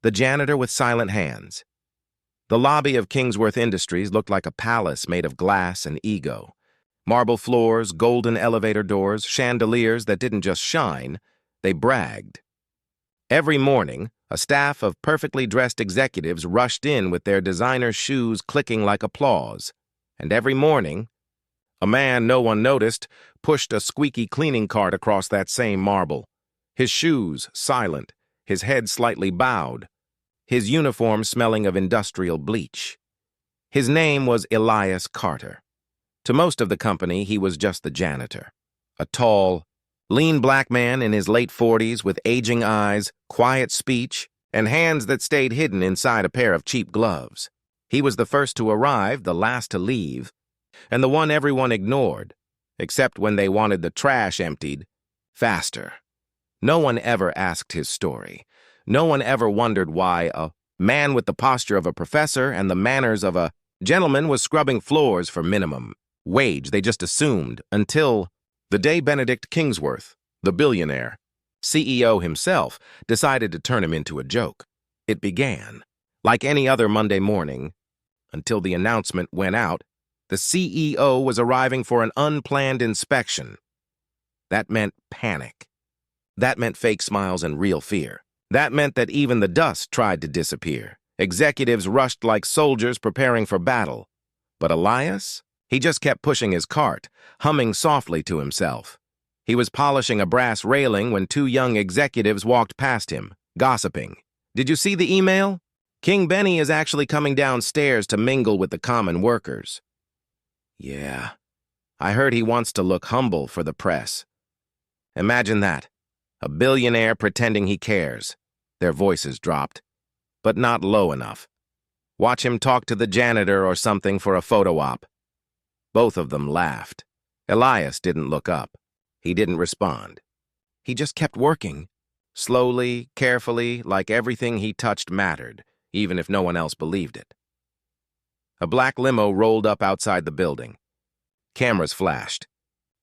The Janitor with Silent Hands. The lobby of Kingsworth Industries looked like a palace made of glass and ego. Marble floors, golden elevator doors, chandeliers that didn't just shine, they bragged. Every morning, a staff of perfectly dressed executives rushed in with their designer shoes clicking like applause. And every morning, a man no one noticed pushed a squeaky cleaning cart across that same marble. His shoes silent, his head slightly bowed, his uniform smelling of industrial bleach. His name was Elias Carter. To most of the company, he was just the janitor. A tall, lean black man in his late 40s with aging eyes, quiet speech, and hands that stayed hidden inside a pair of cheap gloves. He was the first to arrive, the last to leave, and the one everyone ignored, except when they wanted the trash emptied faster. No one ever asked his story. No one ever wondered why a man with the posture of a professor and the manners of a gentleman was scrubbing floors for minimum wage. They just assumed until the day Benedict Kingsworth, the billionaire, CEO himself, decided to turn him into a joke. It began like any other Monday morning until the announcement went out. The CEO was arriving for an unplanned inspection. That meant panic. That meant fake smiles and real fear. That meant that even the dust tried to disappear. Executives rushed like soldiers preparing for battle. But Elias? He just kept pushing his cart, humming softly to himself. He was polishing a brass railing when two young executives walked past him, gossiping. "Did you see the email? King Benny is actually coming downstairs to mingle with the common workers." "Yeah, I heard he wants to look humble for the press." Imagine that. A billionaire pretending he cares. Their voices dropped, but not low enough. Watch him talk to the janitor or something for a photo op. Both of them laughed. Elias didn't look up. He didn't respond. He just kept working, slowly, carefully, like everything he touched mattered, even if no one else believed it. A black limo rolled up outside the building. Cameras flashed.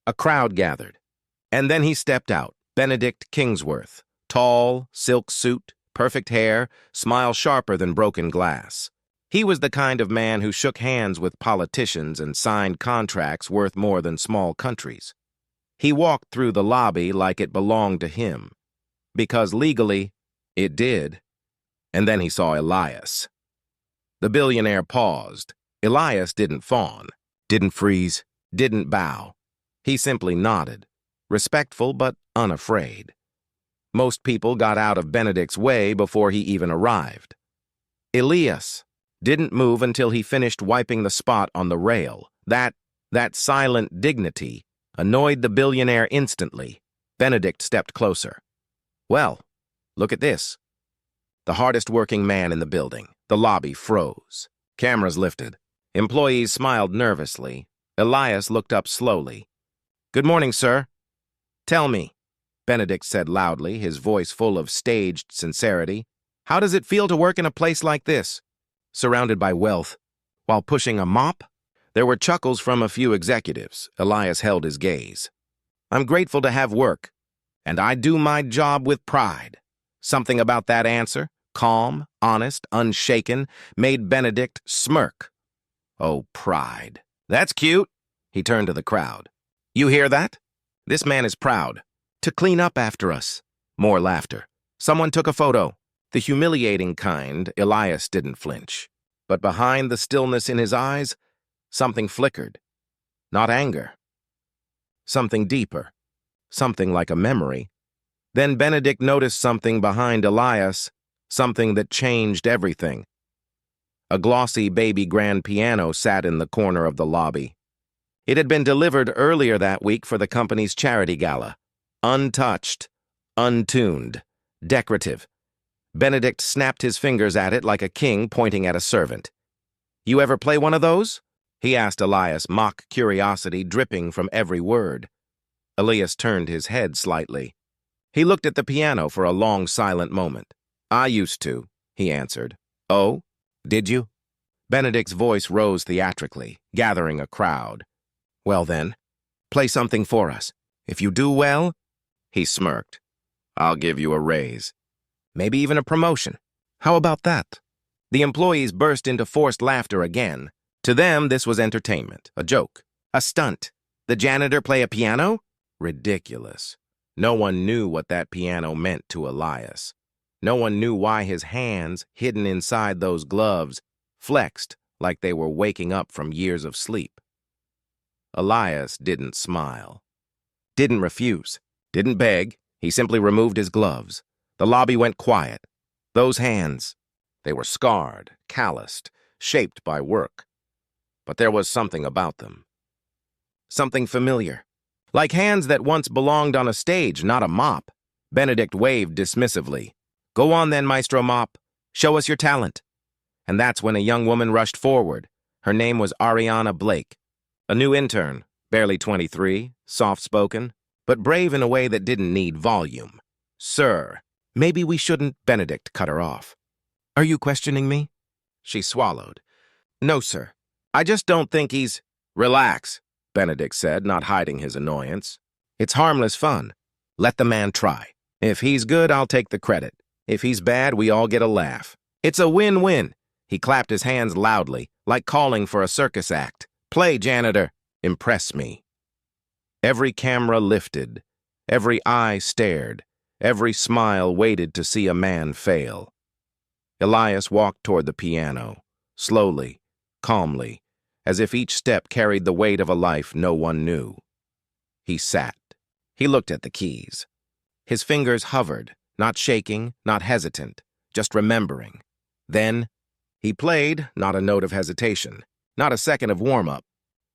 A crowd gathered. And then he stepped out, Benedict Kingsworth, tall, silk suit, perfect hair, smile sharper than broken glass. He was the kind of man who shook hands with politicians and signed contracts worth more than small countries. He walked through the lobby like it belonged to him, because legally, it did. And then he saw Elias. The billionaire paused. Elias didn't fawn, didn't freeze, didn't bow. He simply nodded, respectful but unafraid. Most people got out of Benedict's way before he even arrived. Elias didn't move until he finished wiping the spot on the rail. That silent dignity annoyed the billionaire instantly. Benedict stepped closer. "Well, look at this." The hardest working man in the building. The lobby froze. Cameras lifted. Employees smiled nervously. Elias looked up slowly. "Good morning, sir." "Tell me," Benedict said loudly, his voice full of staged sincerity, "how does it feel to work in a place like this, surrounded by wealth, while pushing a mop?" There were chuckles from a few executives. Elias held his gaze. "I'm grateful to have work, and I do my job with pride." Something about that answer, calm, honest, unshaken, made Benedict smirk. Oh, pride. "That's cute." He turned to the crowd. "You hear that? This man is proud. To clean up after us." More laughter. Someone took a photo. The humiliating kind. Elias didn't flinch. But behind the stillness in his eyes, something flickered. Not anger. Something deeper. Something like a memory. Then Benedict noticed something behind Elias, something that changed everything. A glossy baby grand piano sat in the corner of the lobby. It had been delivered earlier that week for the company's charity gala. Untouched, untuned, decorative. Benedict snapped his fingers at it like a king pointing at a servant. "You ever play one of those?" he asked Elias, mock curiosity dripping from every word. Elias turned his head slightly. He looked at the piano for a long, silent moment. "I used to," he answered. "Oh, did you?" Benedict's voice rose theatrically, gathering a crowd. "Well then, play something for us. If you do well," he smirked, "I'll give you a raise. Maybe even a promotion." How about that? The employees burst into forced laughter again. To them, this was entertainment, a joke, a stunt. The janitor play a piano? Ridiculous. No one knew what that piano meant to Elias. No one knew why his hands, hidden inside those gloves, flexed like they were waking up from years of sleep. Elias didn't smile, didn't refuse, didn't beg. He simply removed his gloves. The lobby went quiet. Those hands, they were scarred, calloused, shaped by work. But there was something about them. Something familiar. Like hands that once belonged on a stage, not a mop. Benedict waved dismissively. "Go on then, Maestro Mop. Show us your talent." And that's when a young woman rushed forward. Her name was Ariana Blake. A new intern, barely 23, soft-spoken, but brave in a way that didn't need volume. "Sir, maybe we shouldn't," Benedict cut her off. "Are you questioning me?" She swallowed. "No, sir. I just don't think he's—" "Relax," Benedict said, not hiding his annoyance. "It's harmless fun. Let the man try. If he's good, I'll take the credit. If he's bad, we all get a laugh. It's a win-win." He clapped his hands loudly, like calling for a circus act. "Play, janitor. Impress me." Every camera lifted. Every eye stared. Every smile waited to see a man fail. Elias walked toward the piano, slowly, calmly, as if each step carried the weight of a life no one knew. He sat. He looked at the keys. His fingers hovered, not shaking, not hesitant, just remembering. Then, he played, not a note of hesitation, not a second of warm-up,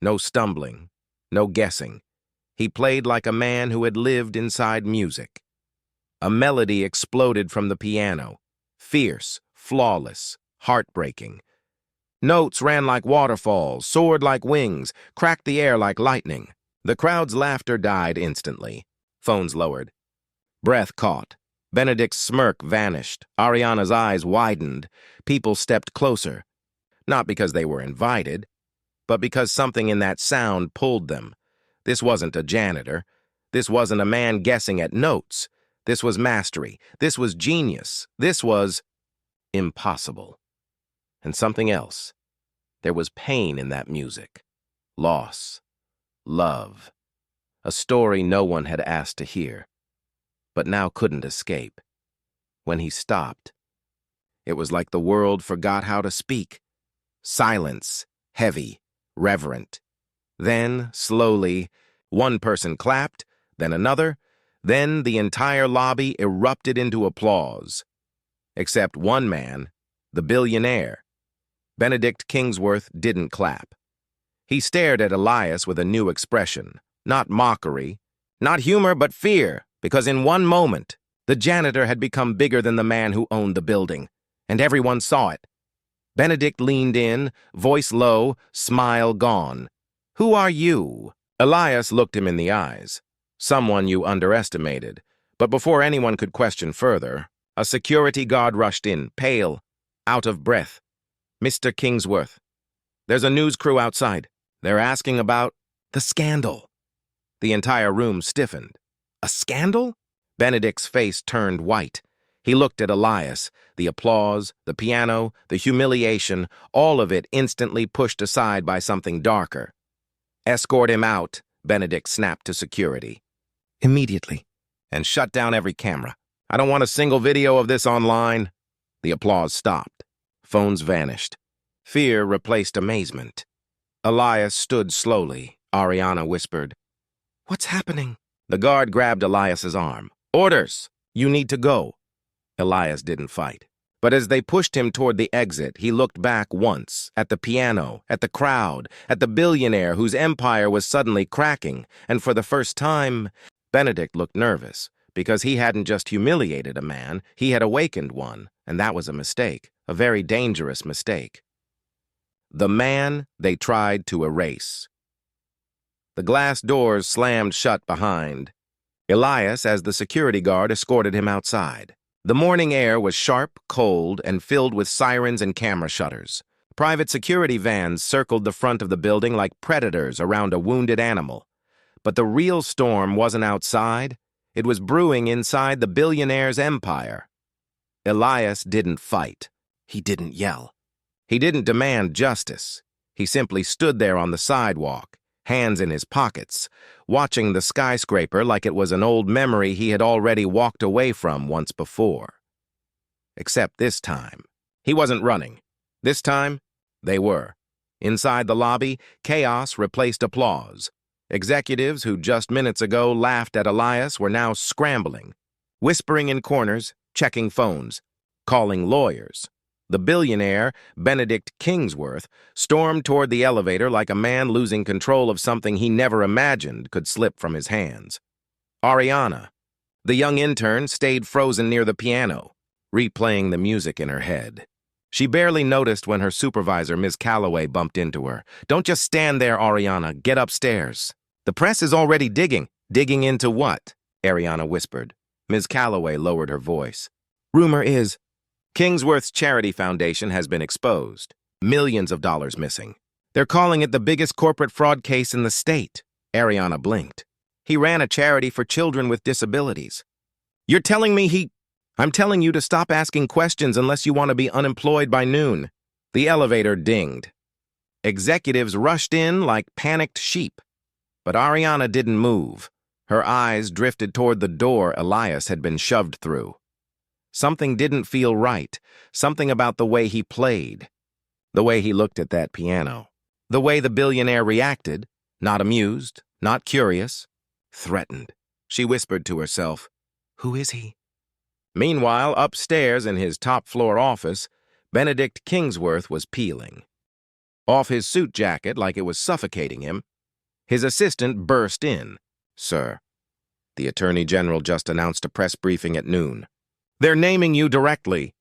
no stumbling, no guessing. He played like a man who had lived inside music. A melody exploded from the piano, fierce, flawless, heartbreaking. Notes ran like waterfalls, soared like wings, cracked the air like lightning. The crowd's laughter died instantly. Phones lowered. Breath caught. Benedict's smirk vanished. Ariana's eyes widened. People stepped closer. Not because they were invited, but because something in that sound pulled them. This wasn't a janitor. This wasn't a man guessing at notes. This was mastery. This was genius. This was impossible. And something else. There was pain in that music. Loss. Love. A story no one had asked to hear, but now couldn't escape. When he stopped, it was like the world forgot how to speak. Silence, heavy, reverent. Then, slowly, one person clapped, then another, then the entire lobby erupted into applause. Except one man, the billionaire. Benedict Kingsworth didn't clap. He stared at Elias with a new expression, not mockery, not humor, but fear, because in one moment, the janitor had become bigger than the man who owned the building, and everyone saw it. Benedict leaned in, voice low, smile gone. "Who are you?" Elias looked him in the eyes. "Someone you underestimated." But before anyone could question further, a security guard rushed in, pale, out of breath. "Mr. Kingsworth, there's a news crew outside. They're asking about the scandal." The entire room stiffened. A scandal? Benedict's face turned white. He looked at Elias. The applause, the piano, the humiliation, all of it instantly pushed aside by something darker. "Escort him out," Benedict snapped to security. "Immediately." "And shut down every camera. I don't want a single video of this online." The applause stopped. Phones vanished. Fear replaced amazement. Elias stood slowly. Ariana whispered, "What's happening?" The guard grabbed Elias's arm. "Orders! You need to go." Elias didn't fight. But as they pushed him toward the exit, he looked back once, at the piano, at the crowd, at the billionaire whose empire was suddenly cracking, and for the first time, Benedict looked nervous, because he hadn't just humiliated a man, he had awakened one, and that was a mistake, a very dangerous mistake. The man they tried to erase. The glass doors slammed shut behind Elias as the security guard escorted him outside. The morning air was sharp, cold, and filled with sirens and camera shutters. Private security vans circled the front of the building like predators around a wounded animal. But the real storm wasn't outside. It was brewing inside the billionaire's empire. Elias didn't fight. He didn't yell. He didn't demand justice. He simply stood there on the sidewalk, hands in his pockets, watching the skyscraper like it was an old memory he had already walked away from once before. Except this time, he wasn't running. This time, they were. Inside the lobby, chaos replaced applause. Executives who just minutes ago laughed at Elias were now scrambling, whispering in corners, checking phones, calling lawyers. The billionaire, Benedict Kingsworth, stormed toward the elevator like a man losing control of something he never imagined could slip from his hands. Ariana, the young intern, stayed frozen near the piano, replaying the music in her head. She barely noticed when her supervisor, Ms. Calloway, bumped into her. "Don't just stand there, Ariana. Get upstairs." "The press is already digging." "Digging into what?" Ariana whispered. Ms. Calloway lowered her voice. "Rumor is Kingsworth's charity foundation has been exposed. Millions of dollars missing. They're calling it the biggest corporate fraud case in the state." Ariana blinked. "He ran a charity for children with disabilities." "You're telling me I'm telling you to stop asking questions unless you want to be unemployed by noon." The elevator dinged. Executives rushed in like panicked sheep. But Ariana didn't move. Her eyes drifted toward the door Elias had been shoved through. Something didn't feel right. Something about the way he played. The way he looked at that piano. The way the billionaire reacted. Not amused, not curious. Threatened. She whispered to herself, "Who is he?" Meanwhile, upstairs in his top-floor office, Benedict Kingsworth was peeling. Off his suit jacket like it was suffocating him, his assistant burst in. "Sir, the Attorney General just announced a press briefing at noon. They're naming you directly."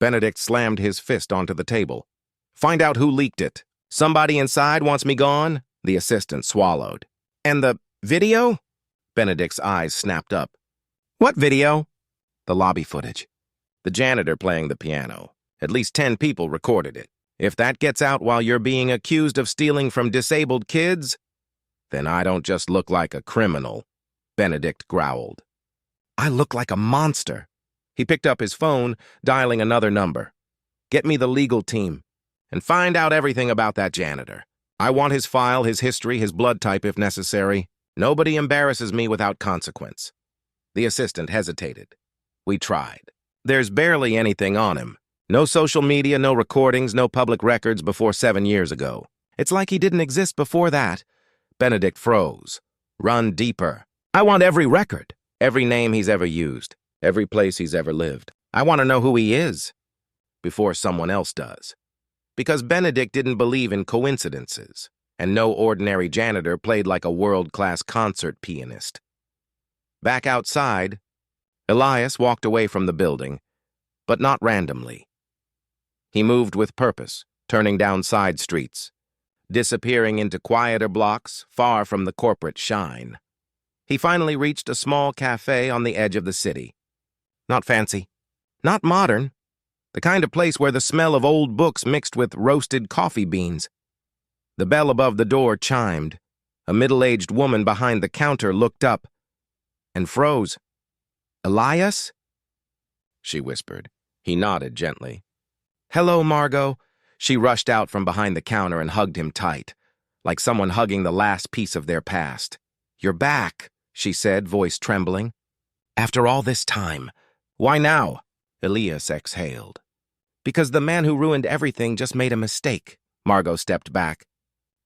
Benedict slammed his fist onto the table. "Find out who leaked it. Somebody inside wants me gone?" The assistant swallowed. "And the video?" Benedict's eyes snapped up. "What video?" "The lobby footage. The janitor playing the piano. At least 10 people recorded it. If that gets out while you're being accused of stealing from disabled kids, then I don't just look like a criminal," Benedict growled. "I look like a monster." He picked up his phone, dialing another number. "Get me the legal team, and find out everything about that janitor. I want his file, his history, his blood type if necessary. Nobody embarrasses me without consequence." The assistant hesitated. "We tried. There's barely anything on him. No social media, no recordings, no public records before 7 years ago. It's like he didn't exist before that." Benedict froze. "Run deeper. I want every record, every name he's ever used, every place he's ever lived. I want to know who he is before someone else does." Because Benedict didn't believe in coincidences, and no ordinary janitor played like a world-class concert pianist. Back outside, Elias walked away from the building, but not randomly. He moved with purpose, turning down side streets, disappearing into quieter blocks far from the corporate shine. He finally reached a small cafe on the edge of the city. Not fancy, not modern, the kind of place where the smell of old books mixed with roasted coffee beans. The bell above the door chimed. A middle-aged woman behind the counter looked up and froze. "Elias?" she whispered. He nodded gently. "Hello, Margot." She rushed out from behind the counter and hugged him tight, like someone hugging the last piece of their past. "You're back," she said, voice trembling. "After all this time. Why now?" Elias exhaled. "Because the man who ruined everything just made a mistake." Margot stepped back.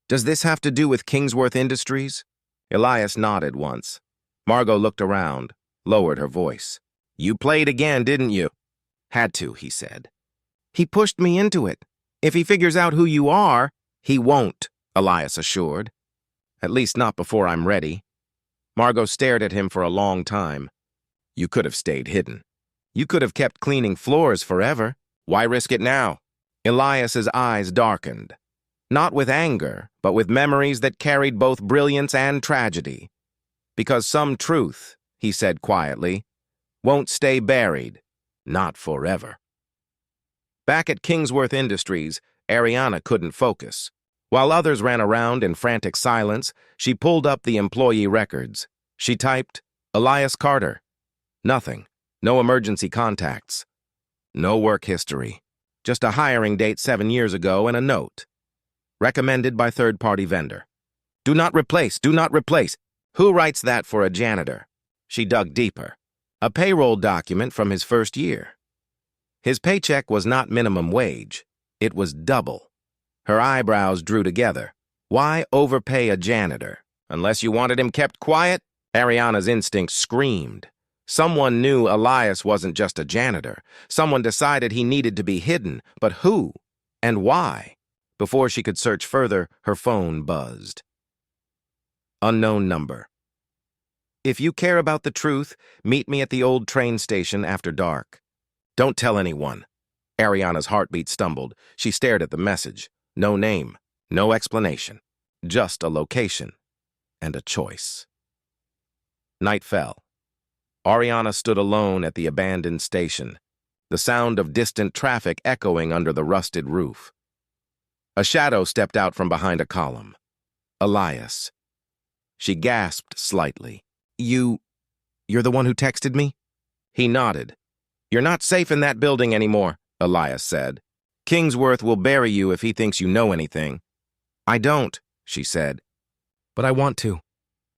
"Does this have to do with Kingsworth Industries?" Elias nodded once. Margot looked around, lowered her voice. "You played again, didn't you?" "Had to," he said. "He pushed me into it. If he figures out who you are—" "He won't," Elias assured. "At least not before I'm ready." Margot stared at him for a long time. "You could have stayed hidden. You could have kept cleaning floors forever. Why risk it now?" Elias's eyes darkened. Not with anger, but with memories that carried both brilliance and tragedy. "Because some truth," he said quietly, "won't stay buried. Not forever." Back at Kingsworth Industries, Ariana couldn't focus. While others ran around in frantic silence, she pulled up the employee records. She typed, "Elias Carter." Nothing. No emergency contacts. No work history. Just a hiring date 7 years ago and a note. Recommended by third-party vendor. Do not replace, do not replace. Who writes that for a janitor? She dug deeper. A payroll document from his first year. His paycheck was not minimum wage. It was double. Her eyebrows drew together. Why overpay a janitor? Unless you wanted him kept quiet? Ariana's instinct screamed. Someone knew Elias wasn't just a janitor. Someone decided he needed to be hidden. But who? And why? Before she could search further, her phone buzzed. Unknown number. If you care about the truth, meet me at the old train station after dark. Don't tell anyone. Ariana's heartbeat stumbled. She stared at the message. No name, no explanation. Just a location and a choice. Night fell. Ariana stood alone at the abandoned station, the sound of distant traffic echoing under the rusted roof. A shadow stepped out from behind a column. Elias. She gasped slightly. You're the one who texted me? He nodded. You're not safe in that building anymore, Elias said. Kingsworth will bury you if he thinks you know anything. I don't, she said. But I want to.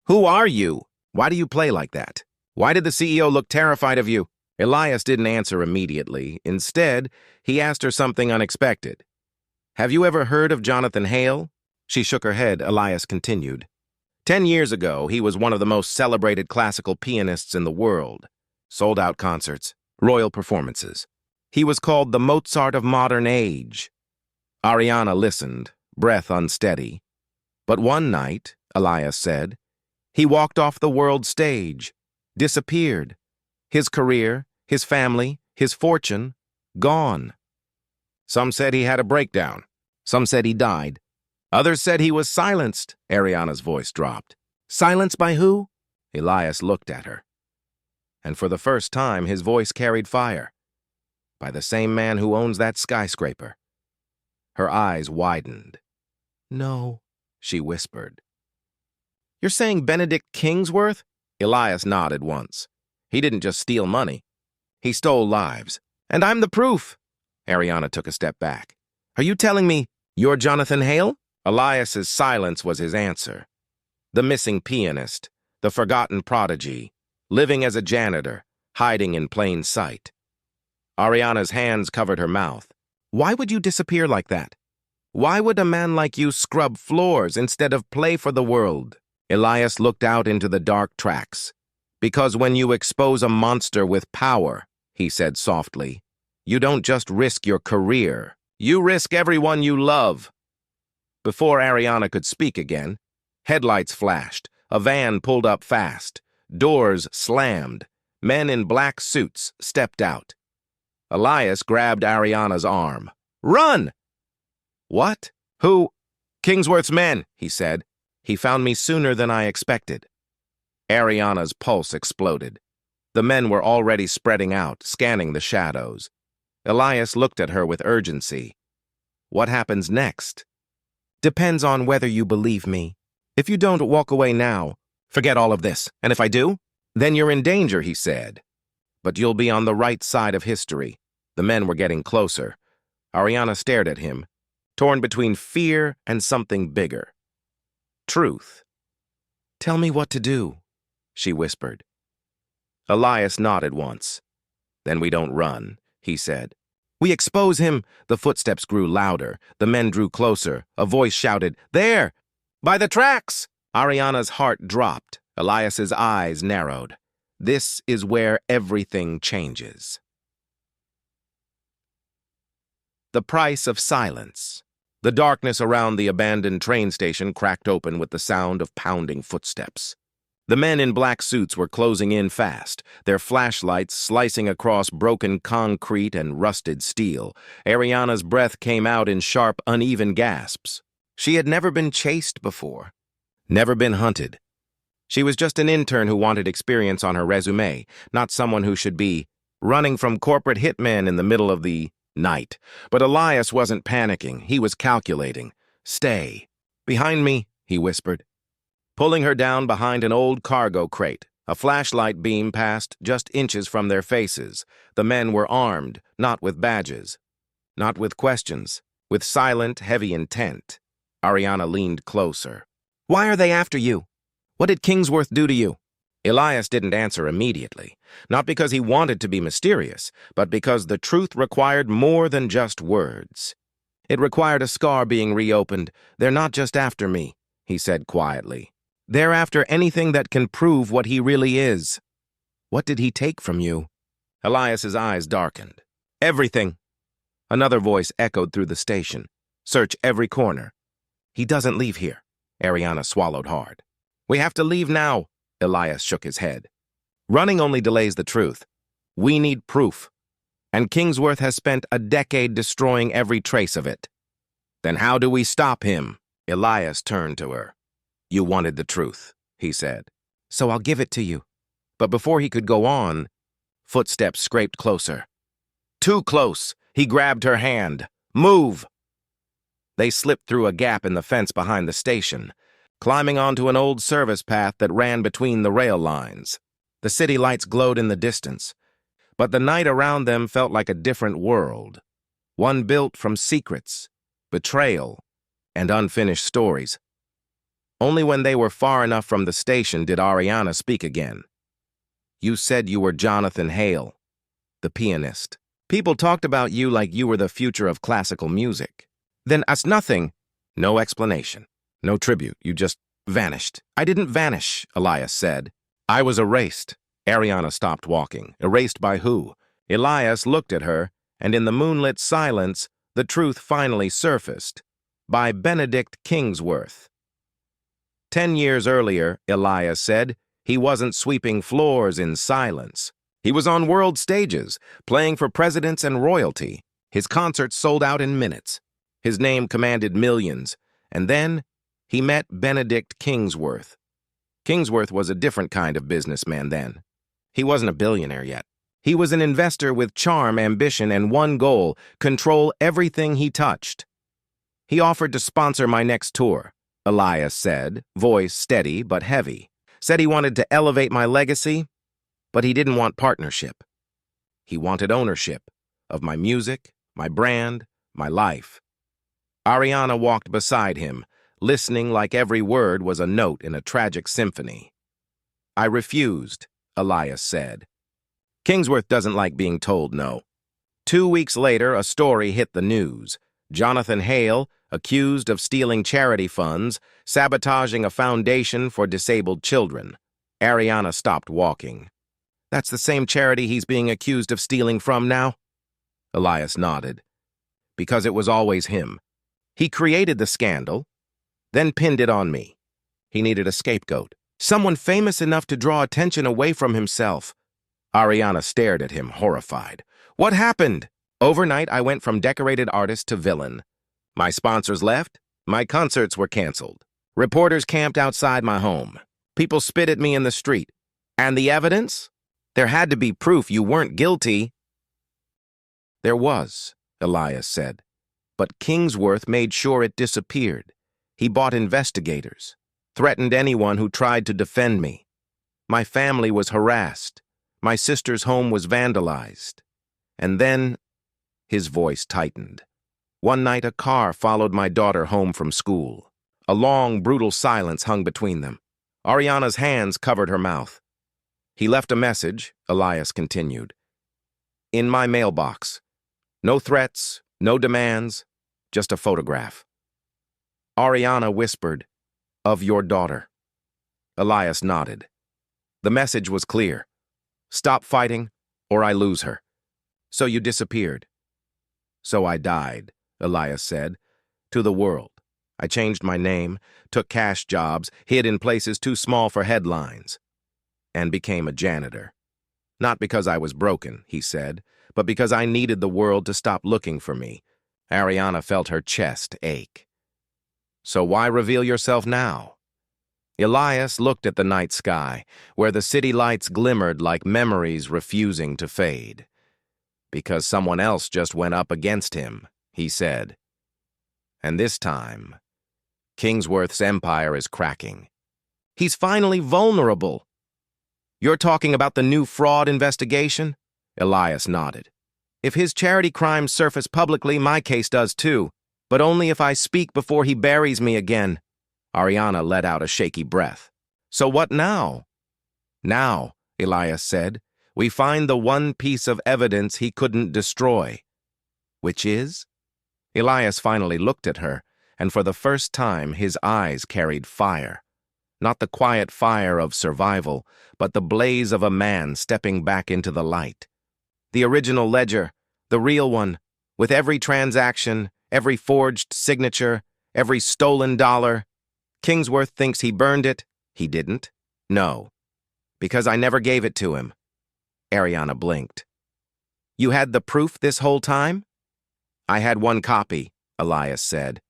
Who are you? Why do you play like that? Why did the CEO look terrified of you? Elias didn't answer immediately. Instead, he asked her something unexpected. Have you ever heard of Jonathan Hale? She shook her head. Elias continued. 10 years ago, he was one of the most celebrated classical pianists in the world. Sold-out concerts, royal performances. He was called the Mozart of modern age. Ariana listened, breath unsteady. But one night, Elias said, he walked off the world stage, disappeared. His career, his family, his fortune, gone. Some said he had a breakdown. Some said he died. Others said he was silenced. Ariana's voice dropped. Silenced by who? Elias looked at her. And for the first time, his voice carried fire. By the same man who owns that skyscraper. Her eyes widened. No, she whispered. You're saying Benedict Kingsworth? Elias nodded once. He didn't just steal money. He stole lives. And I'm the proof. Ariana took a step back. Are you telling me you're Jonathan Hale? Elias's silence was his answer. The missing pianist, the forgotten prodigy, living as a janitor, hiding in plain sight. Ariana's hands covered her mouth. Why would you disappear like that? Why would a man like you scrub floors instead of play for the world? Elias looked out into the dark tracks. Because when you expose a monster with power, he said softly, you don't just risk your career, you risk everyone you love. Before Ariana could speak again, headlights flashed, a van pulled up fast, doors slammed, men in black suits stepped out. Elias grabbed Ariana's arm. Run! What? Who? Kingsworth's men, he said. He found me sooner than I expected. Ariana's pulse exploded. The men were already spreading out, scanning the shadows. Elias looked at her with urgency. What happens next? Depends on whether you believe me. If you don't walk away now, forget all of this. And if I do, then you're in danger, he said. But you'll be on the right side of history. The men were getting closer. Ariana stared at him, torn between fear and something bigger. Truth. Tell me what to do, she whispered. Elias nodded once. Then we don't run, he said. We expose him. The footsteps grew louder. The men drew closer. A voice shouted, There! By the tracks! Ariana's heart dropped. Elias's eyes narrowed. This is where everything changes. The price of silence. The darkness around the abandoned train station cracked open with the sound of pounding footsteps. The men in black suits were closing in fast, their flashlights slicing across broken concrete and rusted steel. Ariana's breath came out in sharp, uneven gasps. She had never been chased before, never been hunted. She was just an intern who wanted experience on her resume, not someone who should be running from corporate hitmen in the middle of the night. But Elias wasn't panicking. He was calculating. Stay. Behind me, he whispered, pulling her down behind an old cargo crate. A flashlight beam passed just inches from their faces. The men were armed, not with badges, not with questions, with silent, heavy intent. Ariana leaned closer. "Why are they after you? What did Kingsworth do to you?" Elias didn't answer immediately, not because he wanted to be mysterious, but because the truth required more than just words. It required a scar being reopened. "They're not just after me," he said quietly. "They're after anything that can prove what he really is." "What did he take from you?" Elias's eyes darkened. "Everything." Another voice echoed through the station. "Search every corner." "He doesn't leave here." Ariana swallowed hard. "We have to leave now." Elias shook his head. "Running only delays the truth. We need proof. And Kingsworth has spent a decade destroying every trace of it." "Then how do we stop him?" Elias turned to her. "You wanted the truth," he said. "So I'll give it to you." But before he could go on, footsteps scraped closer. Too close. He grabbed her hand. "Move!" They slipped through a gap in the fence behind the station, climbing onto an old service path that ran between the rail lines. The city lights glowed in the distance, but the night around them felt like a different world, one built from secrets, betrayal, and unfinished stories. Only when they were far enough from the station did Ariana speak again. "You said you were Jonathan Hale, the pianist. People talked about you like you were the future of classical music. Then as nothing." "No explanation. No tribute. You just vanished." "I didn't vanish," Elias said. "I was erased." Ariana stopped walking. Erased by who? Elias looked at her, and in the moonlit silence, the truth finally surfaced. By Benedict Kingsworth. 10 years earlier, Elias said, he wasn't sweeping floors in silence. He was on world stages, playing for presidents and royalty. His concerts sold out in minutes. His name commanded millions. And then he met Benedict Kingsworth. Kingsworth was a different kind of businessman then. He wasn't a billionaire yet. He was an investor with charm, ambition, and one goal: control everything he touched. "He offered to sponsor my next tour," Elias said, voice steady but heavy. "Said he wanted to elevate my legacy, but he didn't want partnership. He wanted ownership of my music, my brand, my life." Ariana walked beside him, listening like every word was a note in a tragic symphony. "I refused," Elias said. "Kingsworth doesn't like being told no." 2 weeks later, a story hit the news. Jonathan Hale, accused of stealing charity funds, sabotaging a foundation for disabled children. Ariana stopped walking. "That's the same charity he's being accused of stealing from now?" Elias nodded. "Because it was always him. He created the scandal, then pinned it on me. He needed a scapegoat, someone famous enough to draw attention away from himself." Ariana stared at him, horrified. "What happened?" "Overnight, I went from decorated artist to villain. My sponsors left. My concerts were canceled. Reporters camped outside my home. People spit at me in the street. And the evidence? There had to be proof you weren't guilty." "There was," Elias said. "But Kingsworth made sure it disappeared. He bought investigators, threatened anyone who tried to defend me. My family was harassed. My sister's home was vandalized. And then," his voice tightened, "one night a car followed my daughter home from school." A long, brutal silence hung between them. Ariana's hands covered her mouth. "He left a message," Elias continued, "in my mailbox. No threats, no demands, just a photograph." Ariana whispered, "Of your daughter." Elias nodded. The message was clear. "Stop fighting, or I lose her." "So you disappeared." "So I died," Elias said, "to the world. I changed my name, took cash jobs, hid in places too small for headlines, and became a janitor. Not because I was broken," he said, "but because I needed the world to stop looking for me." Ariana felt her chest ache. "So why reveal yourself now?" Elias looked at the night sky, where the city lights glimmered like memories refusing to fade. "Because someone else just went up against him," he said. "And this time, Kingsworth's empire is cracking. He's finally vulnerable." You're talking about the new fraud investigation? Elias nodded. If his charity crimes surface publicly, my case does too, but only if I speak before he buries me again. Ariana let out a shaky breath. So what now? Now, Elias said, we find the one piece of evidence he couldn't destroy. Which is? Elias finally looked at her, and for the first time his eyes carried fire. Not the quiet fire of survival, but the blaze of a man stepping back into the light. The original ledger, the real one, with every transaction, every forged signature, every stolen dollar. Kingsworth thinks he burned it. He didn't. No. Because I never gave it to him. Ariana blinked. You had the proof this whole time? I had one copy, Elias said.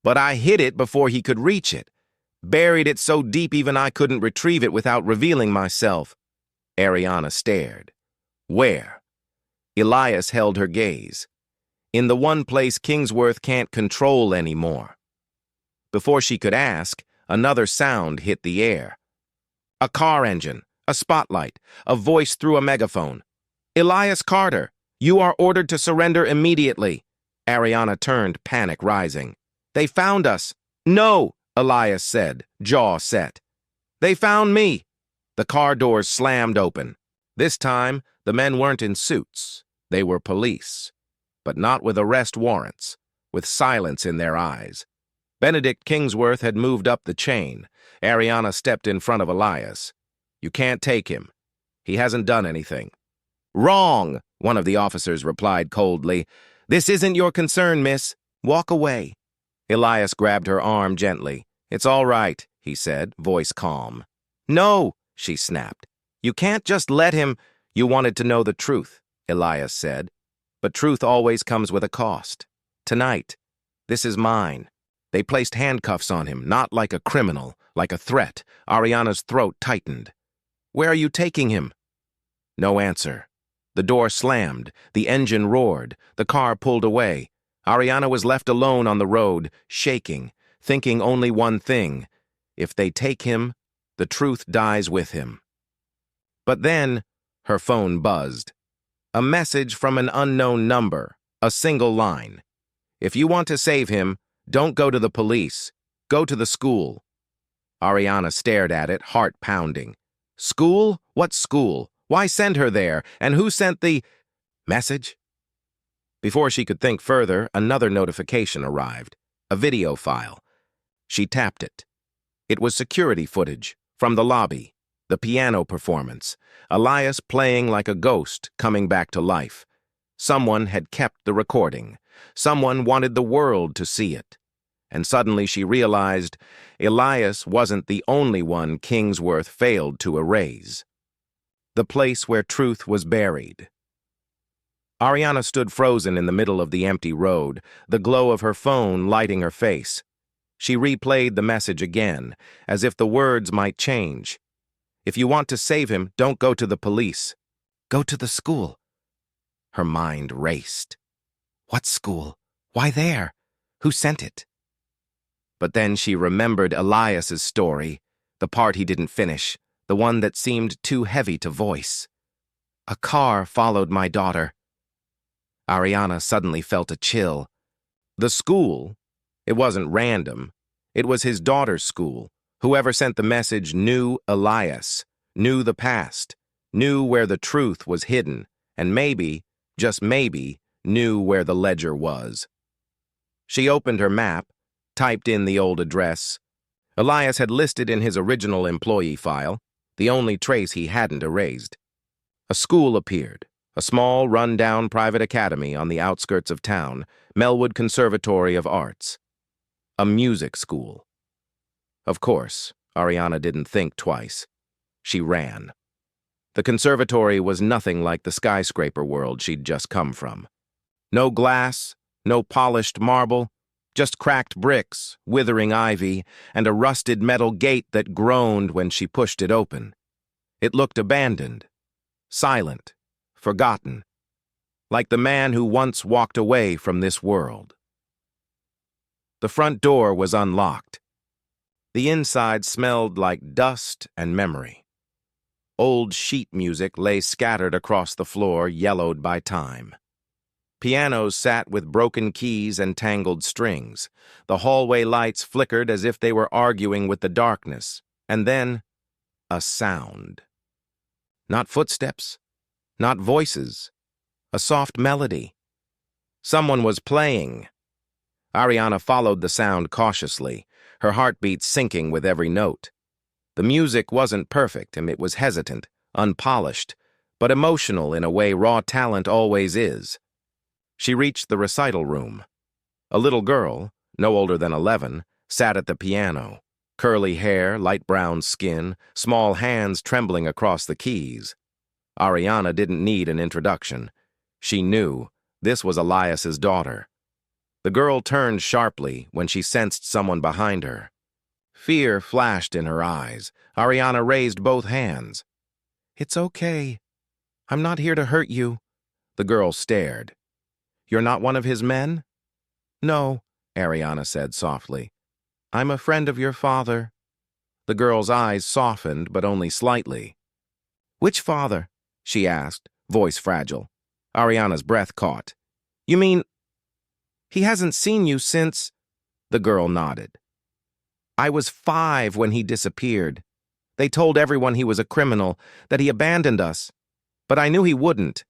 But I hid it before he could reach it. Buried it so deep even I couldn't retrieve it without revealing myself. Ariana stared. Where? Elias held her gaze. In the one place Kingsworth can't control anymore. Before she could ask, another sound hit the air. A car engine, a spotlight, a voice through a megaphone. Elias Carter, you are ordered to surrender immediately. Ariana turned, panic rising. They found us. No, Elias said, jaw set. They found me. The car doors slammed open. This time, the men weren't in suits. They were police. But not with arrest warrants, with silence in their eyes. Benedict Kingsworth had moved up the chain. Ariana stepped in front of Elias. You can't take him. He hasn't done anything. Wrong, one of the officers replied coldly. This isn't your concern, miss. Walk away. Elias grabbed her arm gently. It's all right, he said, voice calm. No, she snapped. You can't just let him. You wanted to know the truth, Elias said. But truth always comes with a cost. Tonight, this is mine. They placed handcuffs on him, not like a criminal, like a threat. Ariana's throat tightened. Where are you taking him? No answer. The door slammed. The engine roared. The car pulled away. Ariana was left alone on the road, shaking, thinking only one thing. If they take him, the truth dies with him. But then, her phone buzzed. A message from an unknown number, a single line. If you want to save him, don't go to the police. Go to the school. Ariana stared at it, heart pounding. School? What school? Why send her there? And who sent the message? Before she could think further, another notification arrived. A video file. She tapped it. It was security footage from the lobby. The piano performance. Elias playing like a ghost, coming back to life. Someone had kept the recording. Someone wanted the world to see it. And suddenly she realized Elias wasn't the only one Kingsworth failed to erase. The place where truth was buried. Ariana stood frozen in the middle of the empty road, the glow of her phone lighting her face. She replayed the message again, as if the words might change. If you want to save him, don't go to the police. Go to the school. Her mind raced. What school? Why there? Who sent it? But then she remembered Elias's story, the part he didn't finish, the one that seemed too heavy to voice. A car followed my daughter. Ariana suddenly felt a chill. The school, it wasn't random. It was his daughter's school. Whoever sent the message knew Elias, knew the past, knew where the truth was hidden, and maybe, just maybe, knew where the ledger was. She opened her map, typed in the old address. Elias had listed in his original employee file, the only trace he hadn't erased. A school appeared, a small, run-down private academy on the outskirts of town, Melwood Conservatory of Arts. A music school. Of course, Ariana didn't think twice. She ran. The conservatory was nothing like the skyscraper world she'd just come from. No glass, no polished marble, just cracked bricks, withering ivy, and a rusted metal gate that groaned when she pushed it open. It looked abandoned, silent, forgotten, like the man who once walked away from this world. The front door was unlocked. The inside smelled like dust and memory. Old sheet music lay scattered across the floor, yellowed by time. Pianos sat with broken keys and tangled strings. The hallway lights flickered as if they were arguing with the darkness. And then, a sound. Not footsteps, not voices, a soft melody. Someone was playing. Ariana followed the sound cautiously, her heartbeat sinking with every note. The music wasn't perfect, and it was hesitant, unpolished, but emotional in a way raw talent always is. She reached the recital room. A little girl, no older than 11, sat at the piano. Curly hair, light brown skin, small hands trembling across the keys. Ariana didn't need an introduction. She knew this was Elias's daughter. The girl turned sharply when she sensed someone behind her. Fear flashed in her eyes. Ariana raised both hands. "It's okay. I'm not here to hurt you." The girl stared. "You're not one of his men?" "No," Ariana said softly. "I'm a friend of your father." The girl's eyes softened, but only slightly. "Which father?" she asked, voice fragile. Ariana's breath caught. "You mean, he hasn't seen you since—" The girl nodded. "I was 5 when he disappeared. They told everyone he was a criminal, that he abandoned us. But I knew he wouldn't.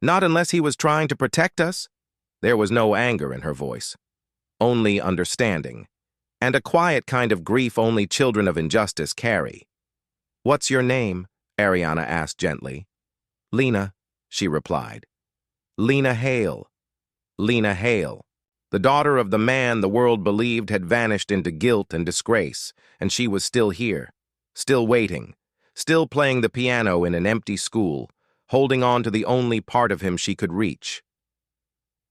Not unless he was trying to protect us." There was no anger in her voice, only understanding, and a quiet kind of grief only children of injustice carry. "What's your name?" Ariana asked gently. "Lena," she replied. "Lena Hale. Lena Hale." The daughter of the man the world believed had vanished into guilt and disgrace, and she was still here, still waiting, still playing the piano in an empty school, holding on to the only part of him she could reach.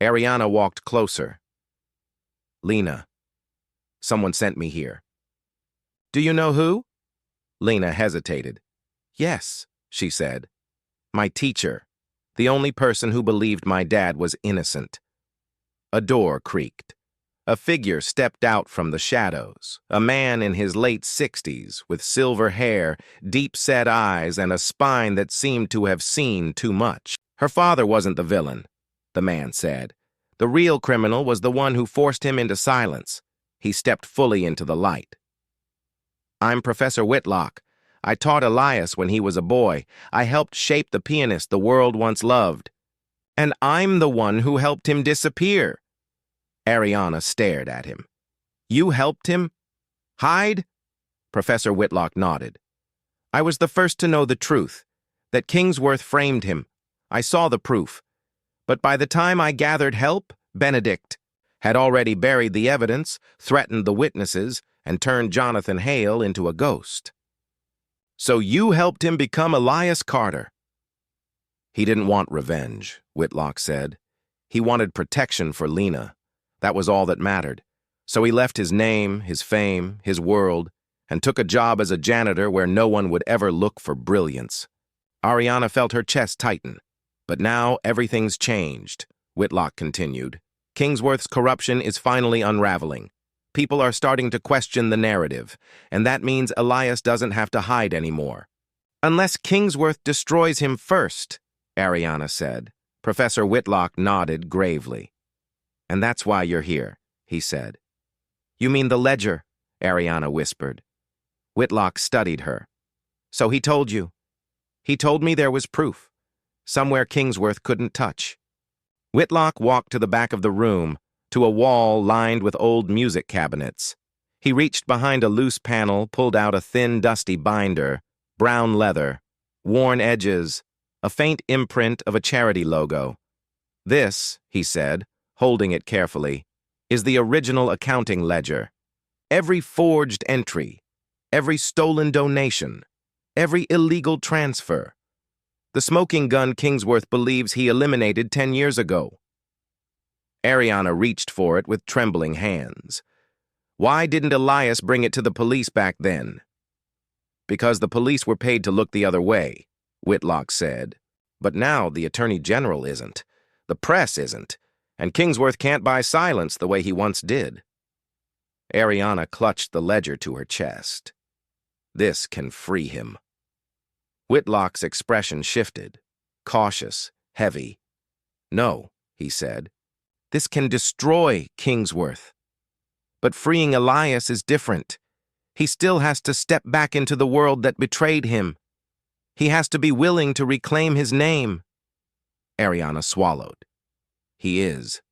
Ariana walked closer. "Lena, someone sent me here." "Do you know who?" Lena hesitated. "Yes," she said. "My teacher, the only person who believed my dad was innocent." A door creaked. A figure stepped out from the shadows, a man in his late 60s, with silver hair, deep-set eyes, and a spine that seemed to have seen too much. "Her father wasn't the villain," the man said. "The real criminal was the one who forced him into silence." He stepped fully into the light. "I'm Professor Whitlock. I taught Elias when he was a boy. I helped shape the pianist the world once loved. And I'm the one who helped him disappear." Ariana stared at him. "You helped him? Hide?" Professor Whitlock nodded. "I was the first to know the truth, that Kingsworth framed him. I saw the proof. But by the time I gathered help, Benedict had already buried the evidence, threatened the witnesses, and turned Jonathan Hale into a ghost." "So you helped him become Elias Carter?" "He didn't want revenge," Whitlock said. "He wanted protection for Lena. That was all that mattered. So he left his name, his fame, his world, and took a job as a janitor where no one would ever look for brilliance." Ariana felt her chest tighten. "But now everything's changed," Whitlock continued. "Kingsworth's corruption is finally unraveling. People are starting to question the narrative, and that means Elias doesn't have to hide anymore." "Unless Kingsworth destroys him first," Ariana said. Professor Whitlock nodded gravely. "And that's why you're here," he said. "You mean the ledger?" Ariana whispered. Whitlock studied her. "So he told you?" "He told me there was proof, somewhere Kingsworth couldn't touch." Whitlock walked to the back of the room, to a wall lined with old music cabinets. He reached behind a loose panel, pulled out a thin, dusty binder, brown leather, worn edges, a faint imprint of a charity logo. "This," he said, holding it carefully, "is the original accounting ledger. Every forged entry, every stolen donation, every illegal transfer. The smoking gun Kingsworth believes he eliminated 10 years ago." Ariana reached for it with trembling hands. "Why didn't Elias bring it to the police back then?" "Because the police were paid to look the other way," Whitlock said. "But now the Attorney General isn't. The press isn't. And Kingsworth can't buy silence the way he once did." Ariana clutched the ledger to her chest. "This can free him." Whitlock's expression shifted, cautious, heavy. "No," he said. "This can destroy Kingsworth. But freeing Elias is different. He still has to step back into the world that betrayed him. He has to be willing to reclaim his name." Ariana swallowed. "He is."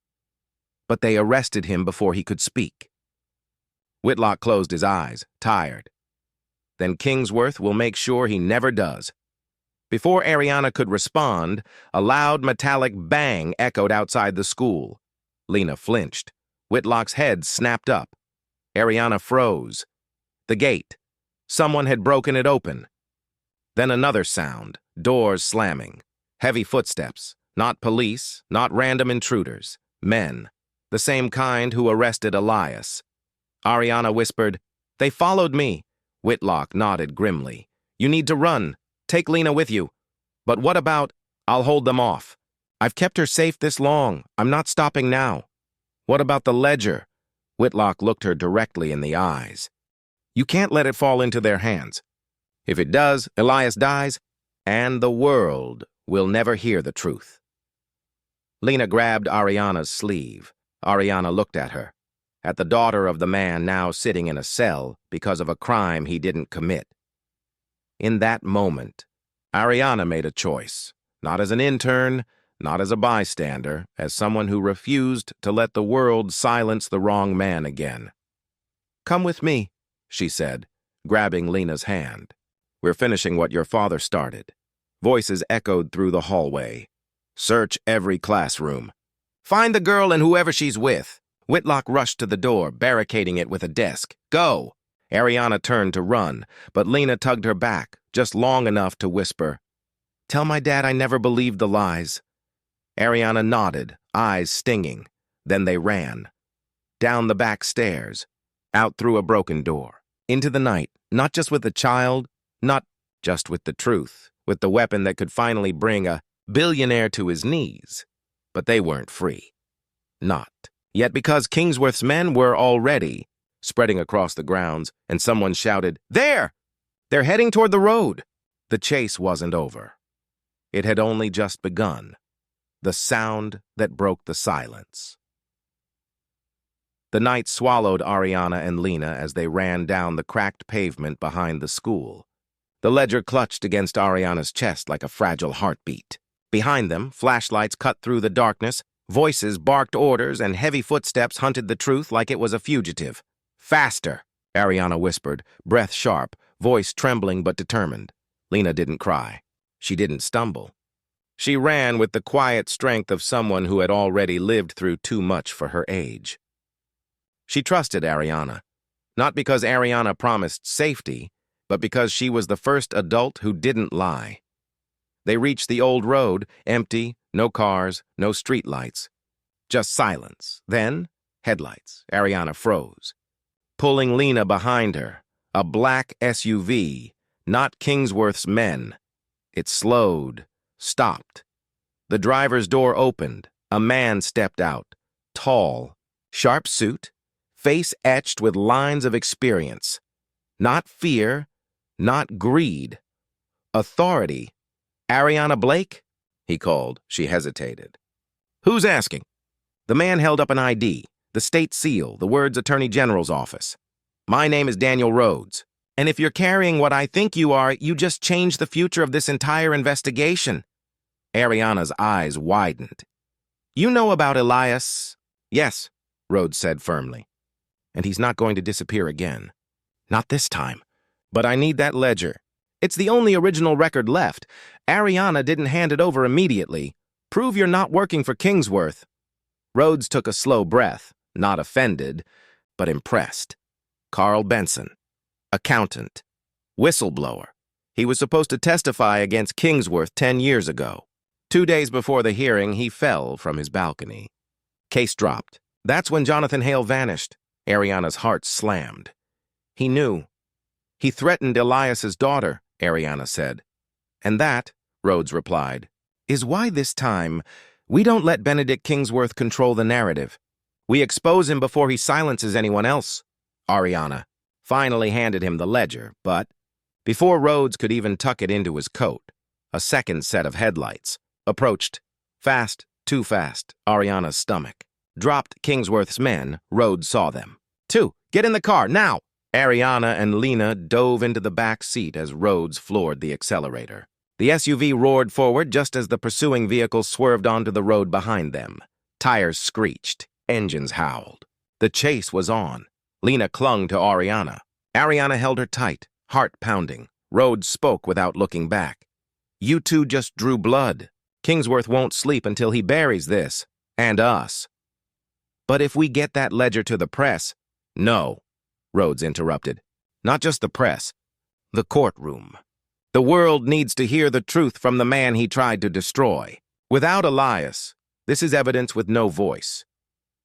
But they arrested him before he could speak. Whitlock closed his eyes, tired. "Then Kingsworth will make sure he never does." Before Ariana could respond, a loud metallic bang echoed outside the school. Lena flinched. Whitlock's head snapped up. Ariana froze. The gate. Someone had broken it open. Then another sound, doors slamming. Heavy footsteps. Not police, not random intruders. Men. The same kind who arrested Elias. Ariana whispered, "They followed me." Whitlock nodded grimly. "You need to run. Take Lena with you." "But what about—" "I'll hold them off. I've kept her safe this long. I'm not stopping now." "What about the ledger?" Whitlock looked her directly in the eyes. "You can't let it fall into their hands. If it does, Elias dies, and the world will never hear the truth." Lena grabbed Ariana's sleeve. Ariana looked at her, at the daughter of the man now sitting in a cell because of a crime he didn't commit. In that moment, Ariana made a choice, not as an intern, not as a bystander, as someone who refused to let the world silence the wrong man again. "Come with me," she said, grabbing Lena's hand. "We're finishing what your father started." Voices echoed through the hallway. "Search every classroom. Find the girl and whoever she's with." Whitlock rushed to the door, barricading it with a desk. "Go!" Ariana turned to run, but Lena tugged her back, just long enough to whisper, "Tell my dad I never believed the lies." Ariana nodded, eyes stinging. Then they ran. Down the back stairs, out through a broken door, into the night, not just with the child, not just with the truth, with the weapon that could finally bring a billionaire to his knees. But they weren't free. Not. Yet because Kingsworth's men were already spreading across the grounds, and someone shouted, "There! They're heading toward the road." The chase wasn't over. It had only just begun. The sound that broke the silence. The night swallowed Ariana and Lena as they ran down the cracked pavement behind the school. The ledger clutched against Ariana's chest like a fragile heartbeat. Behind them, flashlights cut through the darkness, voices barked orders, and heavy footsteps hunted the truth like it was a fugitive. "Faster!" Ariana whispered, breath sharp, voice trembling but determined. Lena didn't cry. She didn't stumble. She ran with the quiet strength of someone who had already lived through too much for her age. She trusted Ariana, not because Ariana promised safety, but because she was the first adult who didn't lie. They reached the old road, empty, no cars, no streetlights. Just silence. Then, headlights. Ariana froze. Pulling Lena behind her, a black SUV, not Kingsworth's men. It slowed, stopped. The driver's door opened. A man stepped out, tall, sharp suit, face etched with lines of experience. Not fear, not greed. Authority. "Ariana Blake?" he called. She hesitated. "Who's asking?" The man held up an ID, the state seal, the words Attorney General's office. "My name is Daniel Rhodes, and if you're carrying what I think you are, you just changed the future of this entire investigation." Ariana's eyes widened. "You know about Elias?" "Yes," Rhodes said firmly. "And he's not going to disappear again. Not this time. But I need that ledger. It's the only original record left. Ariana didn't hand it over immediately. Prove you're not working for Kingsworth." Rhodes took a slow breath, not offended, but impressed. Carl Benson, accountant, whistleblower. He was supposed to testify against Kingsworth 10 years ago. 2 days before the hearing, he fell from his balcony. Case dropped. That's when Jonathan Hale vanished. Ariana's heart slammed. He knew. He threatened Elias's daughter, Ariana said. "And that," Rhodes replied, "is why this time we don't let Benedict Kingsworth control the narrative. We expose him before he silences anyone else." Ariana finally handed him the ledger, but Before Rhodes could even tuck it into his coat, a second set of headlights approached, fast, too fast, Ariana's stomach. Dropped Kingsworth's men, Rhodes saw them. "Two, get in the car, now!" Ariana and Lena dove into the back seat as Rhodes floored the accelerator. The SUV roared forward just as the pursuing vehicle swerved onto the road behind them. Tires screeched, engines howled. The chase was on. Lena clung to Ariana. Ariana held her tight, heart pounding. Rhodes spoke without looking back. "You two just drew blood. Kingsworth won't sleep until he buries this, and us." "But if we get that ledger to the press—" "No," Rhodes interrupted. "Not just the press. The courtroom. The world needs to hear the truth from the man he tried to destroy. Without Elias, this is evidence with no voice."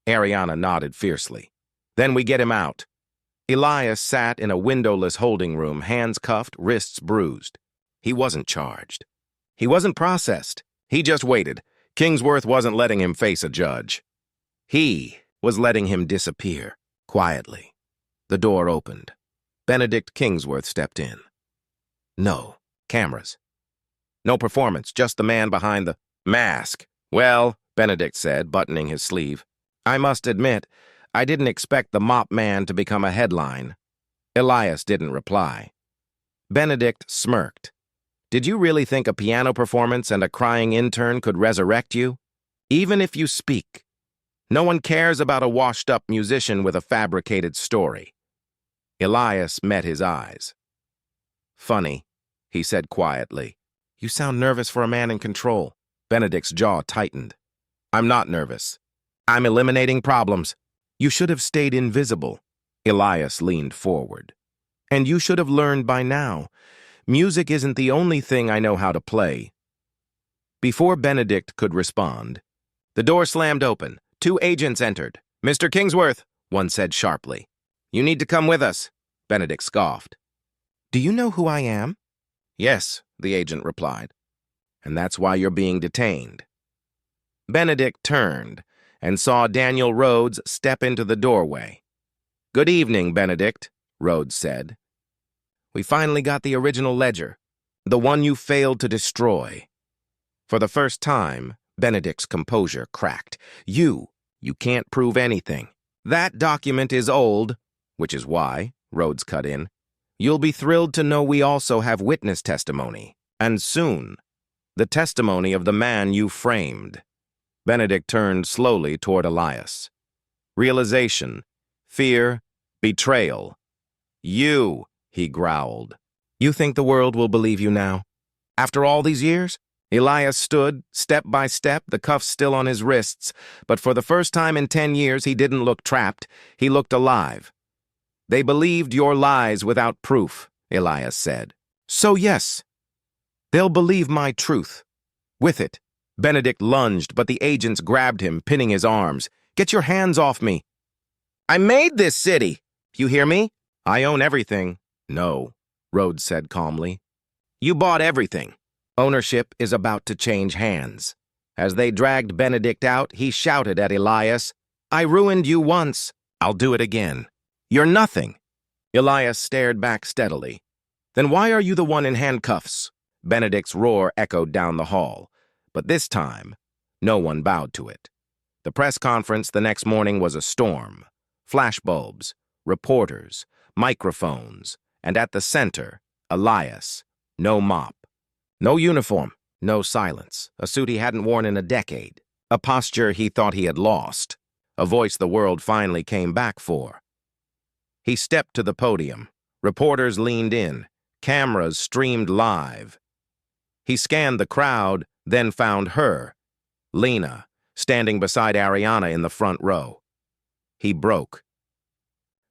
Ariana nodded fiercely. "Then we get him out." Elias sat in a windowless holding room, hands cuffed, wrists bruised. He wasn't charged. He wasn't processed. He just waited. Kingsworth wasn't letting him face a judge. He was letting him disappear, quietly. The door opened. Benedict Kingsworth stepped in. No cameras. No performance, just the man behind the mask. "Well," Benedict said, buttoning his sleeve, "I must admit, I didn't expect the mop man to become a headline." Elias didn't reply. Benedict smirked. "Did you really think a piano performance and a crying intern could resurrect you? Even if you speak. No one cares about a washed-up musician with a fabricated story." Elias met his eyes. "Funny," he said quietly. "You sound nervous for a man in control." Benedict's jaw tightened. "I'm not nervous. I'm eliminating problems." "You should have stayed invisible." Elias leaned forward. "And you should have learned by now. Music isn't the only thing I know how to play." Before Benedict could respond, the door slammed open. 2 agents entered. "Mr. Kingsworth," one said sharply. "You need to come with us," Benedict scoffed. "Do you know who I am?" "Yes," the agent replied. "And that's why you're being detained." Benedict turned and saw Daniel Rhodes step into the doorway. "Good evening, Benedict," Rhodes said. "We finally got the original ledger, the one you failed to destroy." For the first time, Benedict's composure cracked. You can't prove anything. That document is old, which is why," Rhodes cut in. "You'll be thrilled to know we also have witness testimony, and soon, the testimony of the man you framed." Benedict turned slowly toward Elias. Realization, fear, betrayal. "You," he growled. "You think the world will believe you now? After all these years?" Elias stood, step by step, the cuffs still on his wrists, but for the first time in 10 years he didn't look trapped, he looked alive. "They believed your lies without proof," Elias said. "So yes, they'll believe my truth. With it." Benedict lunged, but the agents grabbed him, pinning his arms. "Get your hands off me." "I made this city. You hear me?" "I own everything." "No," Rhodes said calmly. "You bought everything." "Ownership is about to change hands." As they dragged Benedict out, he shouted at Elias, "I ruined you once. I'll do it again. You're nothing." Elias stared back steadily. "Then why are you the one in handcuffs?" Benedict's roar echoed down the hall. But this time, no one bowed to it. The press conference the next morning was a storm. Flashbulbs, reporters, microphones, and at the center, Elias, no mop. No uniform, no silence, a suit he hadn't worn in a decade, a posture he thought he had lost, a voice the world finally came back for. He stepped to the podium. Reporters leaned in. Cameras streamed live. He scanned the crowd, then found her, Lena, standing beside Ariana in the front row. He broke.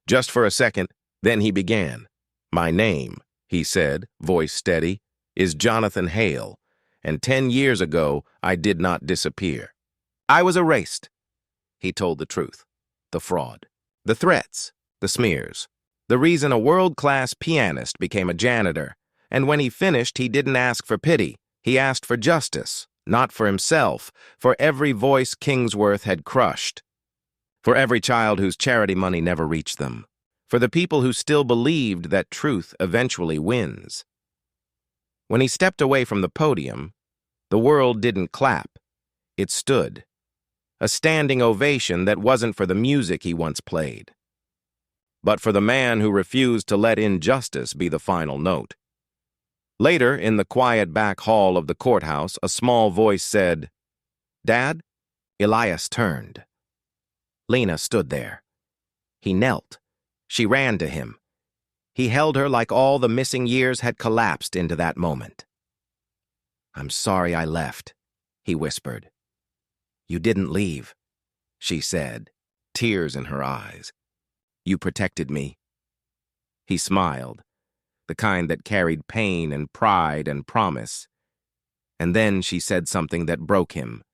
Just for a second, then he began. "My name," he said, voice steady, "is Jonathan Hale, and 10 years ago I did not disappear. I was erased." He told the truth, the fraud, the threats, the smears, the reason a world-class pianist became a janitor, and when he finished he didn't ask for pity, he asked for justice, not for himself, for every voice Kingsworth had crushed, for every child whose charity money never reached them, for the people who still believed that truth eventually wins. When he stepped away from the podium, the world didn't clap. It stood. A standing ovation that wasn't for the music he once played, but for the man who refused to let injustice be the final note. Later, in the quiet back hall of the courthouse, a small voice said, "Dad?" Elias turned. Lena stood there. He knelt. She ran to him. He held her like all the missing years had collapsed into that moment. "I'm sorry I left," he whispered. "You didn't leave," she said, tears in her eyes. "You protected me." He smiled, the kind that carried pain and pride and promise. And then she said something that broke him.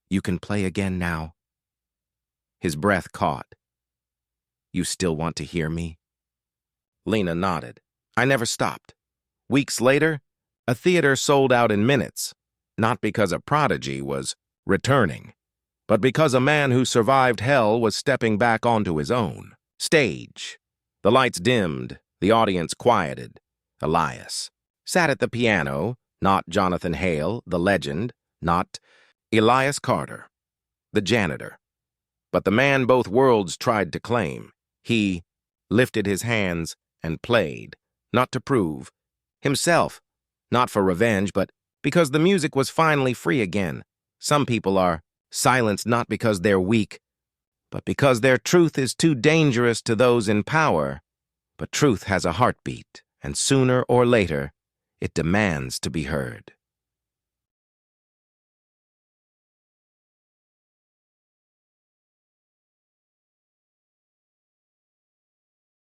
"You can play again now." His breath caught. "You still want to hear me?" Lena nodded. "I never stopped." Weeks later, a theater sold out in minutes, not because a prodigy was returning, but because a man who survived hell was stepping back onto his own stage. The lights dimmed, the audience quieted. Elias sat at the piano, not Jonathan Hale, the legend, not Elias Carter, the janitor, but the man both worlds tried to claim. He lifted his hands and played, not to prove himself, not for revenge, but because the music was finally free again. Some people are silenced not because they're weak, but because their truth is too dangerous to those in power. But truth has a heartbeat, and sooner or later, it demands to be heard.